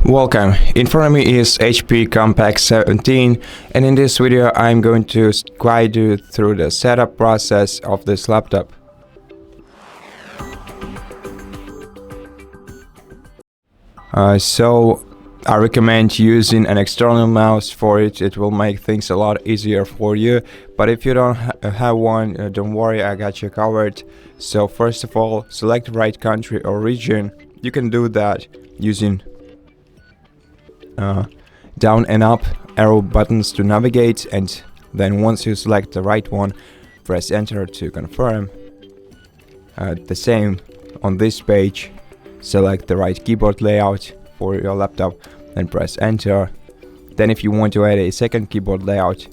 Welcome, in front of me is HP Compaq 17, and in this video I'm going to guide you through the setup process of this laptop. So I recommend using an external mouse for it. It will make things a lot easier for you, but if you don't have one, don't worry, I got you covered. So first of all, select the right country or region. You can do that using down and up arrow buttons to navigate, and then once you select the right one, press enter to confirm. The same on this page, select the right keyboard layout for your laptop and press enter. Then if you want to add a second keyboard layout,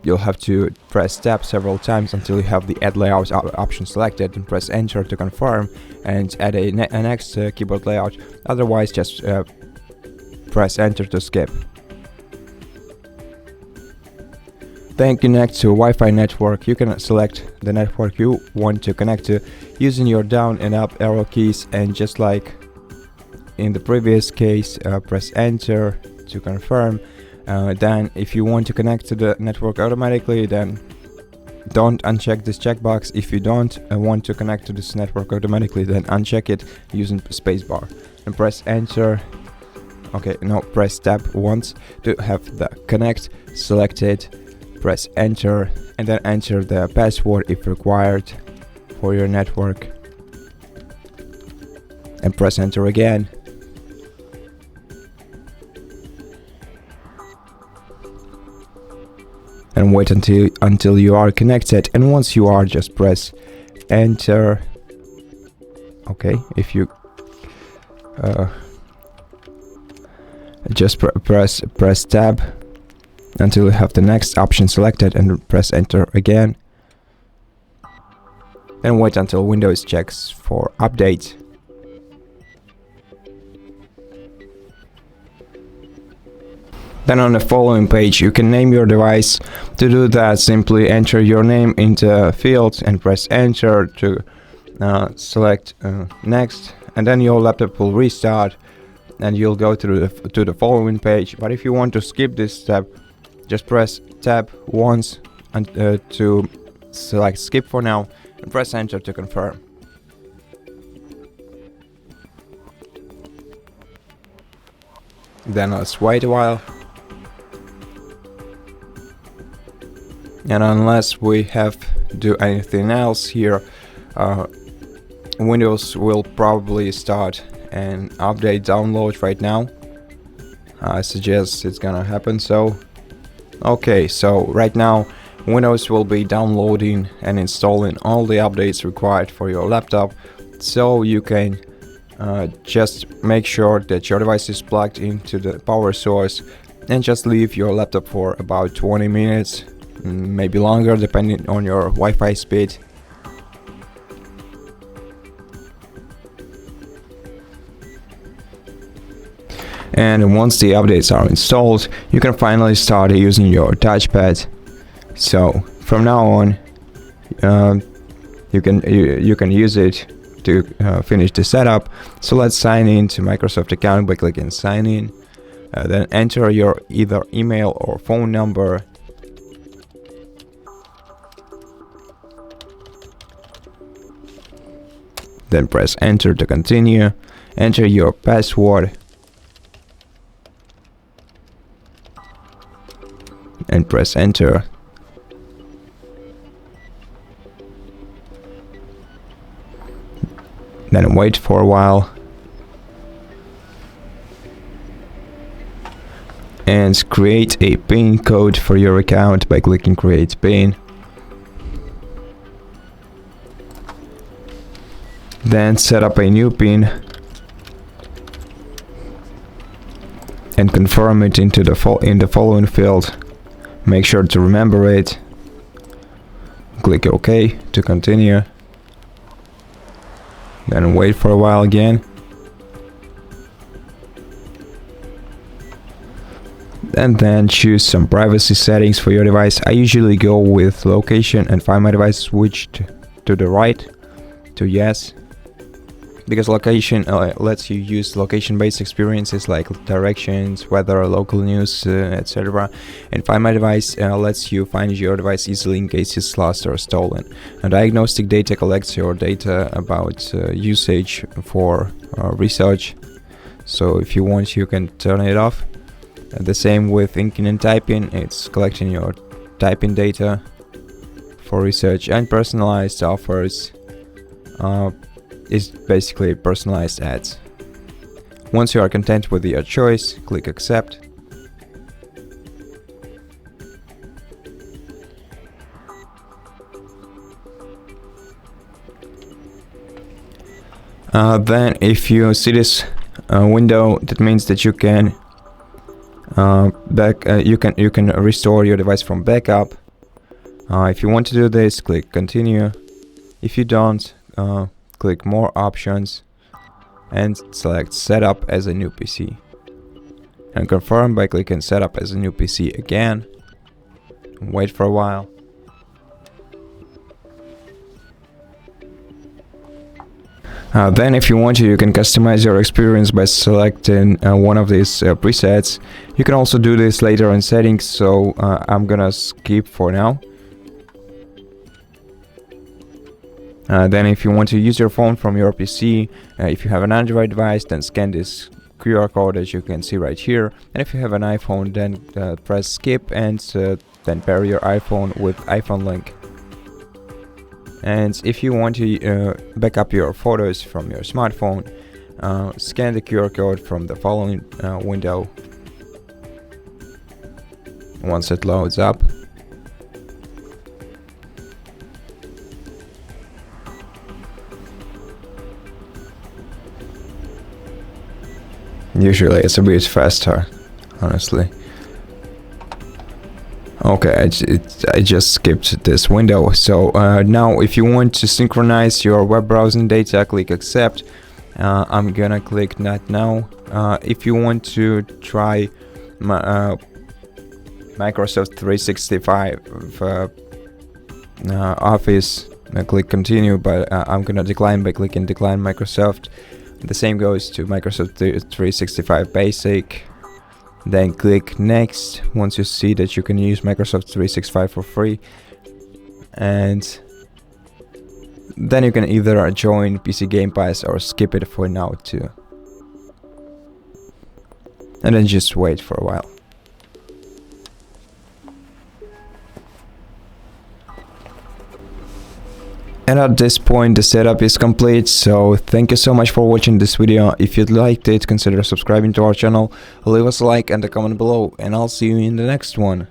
you'll have to press tab several times until you have the add layout option selected, and press enter to confirm and add a next keyboard layout. Otherwise, just press enter to skip. Then connect to Wi-Fi network. You can select the network you want to connect to using your down and up arrow keys, and just like in the previous case, press enter to confirm. Then if you want to connect to the network automatically, then don't uncheck this checkbox. If you don't want to connect to this network automatically, then uncheck it using spacebar and press enter. Okay, no, press tab once to have the connect selected, press enter, and then enter the password if required for your network, and press enter again. And wait until you are connected, and once you are, just press enter. Okay, if you just press tab until you have the next option selected, and press enter again, and wait until Windows checks for update. Then on the following page you can name your device. To do that, simply enter your name into the field and press enter to select next, and then your laptop will restart and you'll go to the following page. But if you want to skip this step, just press tab once and to select skip for now, and press enter to confirm. Then let's wait a while. And unless we have to do anything else here, Windows will probably start an update download right now. I suggest it's gonna happen. So okay, so right now Windows will be downloading and installing all the updates required for your laptop, so you can just make sure that your device is plugged into the power source, and just leave your laptop for about 20 minutes, maybe longer depending on your Wi-Fi speed. And once the updates are installed, you can finally start using your touchpad. So from now on, you can use it to finish the setup. So let's sign in to Microsoft account by clicking sign in. Then enter your either email or phone number. Then press enter to continue. Enter your password and press enter. Then wait for a while and create a PIN code for your account by clicking create PIN. Then set up a new PIN and confirm it in the following field. Make sure to remember it. Click OK to continue. Then wait for a while again. And then choose some privacy settings for your device. I usually go with location and find my device switched to the right to yes. because location lets you use location-based experiences like directions, weather, local news, etc. And Find My Device lets you find your device easily in case it's lost or stolen. And Diagnostic Data collects your data about usage for research, so if you want you can turn it off. The same with Inking and Typing, it's collecting your typing data for research. And Personalized Offers is basically personalized ads. Once you are content with your choice, click Accept. Then if you see this window, that means that you can you can restore your device from backup. If you want to do this, click Continue. If you don't, click More Options and select Setup as a new PC. And confirm by clicking Setup as a new PC again. Wait for a while. Then if you want to, you can customize your experience by selecting one of these presets. You can also do this later in settings, so I'm gonna skip for now. Then if you want to use your phone from your PC, if you have an Android device, then scan this QR code as you can see right here. And if you have an iPhone, then press skip and then pair your iPhone with iPhone link. And if you want to back up your photos from your smartphone, scan the QR code from the following window. Once it loads up, usually it's a bit faster, honestly. Okay, I just skipped this window. So now if you want to synchronize your web browsing data, click Accept. I'm gonna click Not Now. If you want to try Microsoft 365 Office, click Continue, but I'm gonna decline by clicking Decline Microsoft. The same goes to Microsoft 365 Basic. Then click Next once you see that you can use Microsoft 365 for free. And then you can either join PC Game Pass or skip it for now too. And then just wait for a while. And at this point the setup is complete, so thank you so much for watching this video. If you liked it, consider subscribing to our channel, leave us a like and a comment below, and I'll see you in the next one.